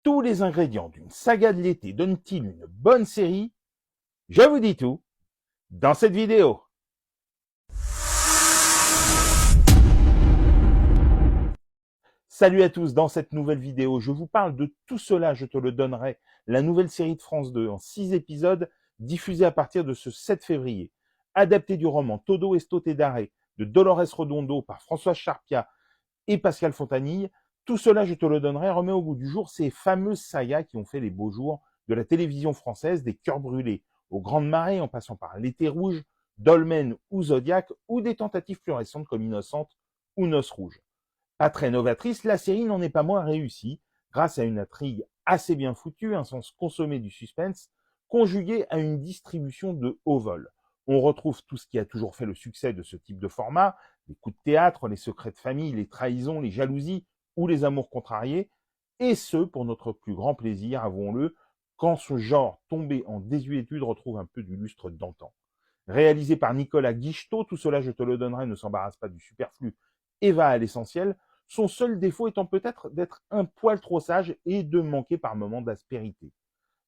Tous les ingrédients d'une saga de l'été donnent-ils une bonne série? Je vous dis tout dans cette vidéo. Salut à tous, dans cette nouvelle vidéo, je vous parle de Tout cela, je te le donnerai, la nouvelle série de France 2 en 6 épisodes diffusée à partir de ce 7 février. Adaptée du roman Todo esto te daré de Dolores Redondo par Françoise Charpia et Pascal Fontanille, Tout cela, je te le donnerai, remet au goût du jour ces fameuses sagas qui ont fait les beaux jours de la télévision française, des Cœurs brûlés aux Grandes Marées, en passant par L'été rouge, Dolmen ou Zodiac, ou des tentatives plus récentes comme Innocente ou Noces rouges. Pas très novatrice, la série n'en est pas moins réussie, grâce à une intrigue assez bien foutue, un sens consommé du suspense, conjugué à une distribution de haut vol. On retrouve tout ce qui a toujours fait le succès de ce type de format, les coups de théâtre, les secrets de famille, les trahisons, les jalousies ou les amours contrariés, et ce, pour notre plus grand plaisir, avouons-le, quand ce genre tombé en désuétude retrouve un peu du lustre d'antan. Réalisé par Nicolas Guichetot, tout cela je te le donnerai, ne s'embarrasse pas du superflu et va à l'essentiel, son seul défaut étant peut-être d'être un poil trop sage et de manquer par moments d'aspérité.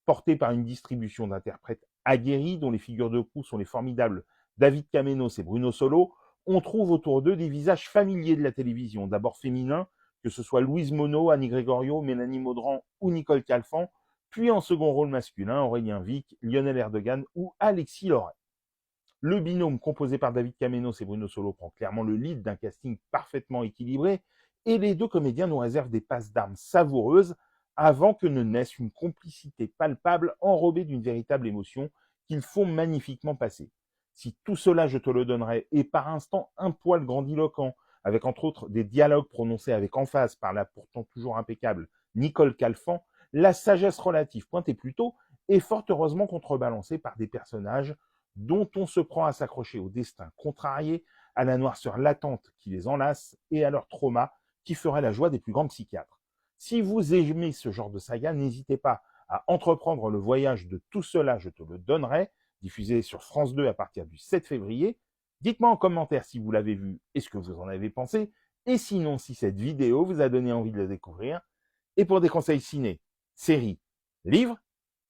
Porté par une distribution d'interprètes aguerris, dont les figures de proue sont les formidables David Kamenios et Bruno Solo, on trouve autour d'eux des visages familiers de la télévision, d'abord féminins, que ce soit Louise Monod, Annie Gregorio, Mélanie Maudran ou Nicole Calfan, puis en second rôle masculin, Aurélien Vic, Lionel Erdogan ou Alexis Loret. Le binôme composé par David Kamenios et Bruno Solo prend clairement le lead d'un casting parfaitement équilibré, et les deux comédiens nous réservent des passes d'armes savoureuses avant que ne naisse une complicité palpable enrobée d'une véritable émotion qu'ils font magnifiquement passer. Si tout cela, je te le donnerai, est par instant un poil grandiloquent, avec entre autres des dialogues prononcés avec emphase par la pourtant toujours impeccable Nicole Calfan, la sagesse relative pointée plus tôt est fort heureusement contrebalancée par des personnages dont on se prend à s'accrocher au destin contrarié, à la noirceur latente qui les enlace et à leur trauma qui ferait la joie des plus grands psychiatres. Si vous aimez ce genre de saga, n'hésitez pas à entreprendre le voyage de Tout cela, je te le donnerai, diffusé sur France 2 à partir du 7 février. Dites-moi en commentaire si vous l'avez vu et ce que vous en avez pensé, et sinon si cette vidéo vous a donné envie de la découvrir. Et pour des conseils ciné, séries, livres,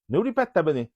n'oublie pas de t'abonner.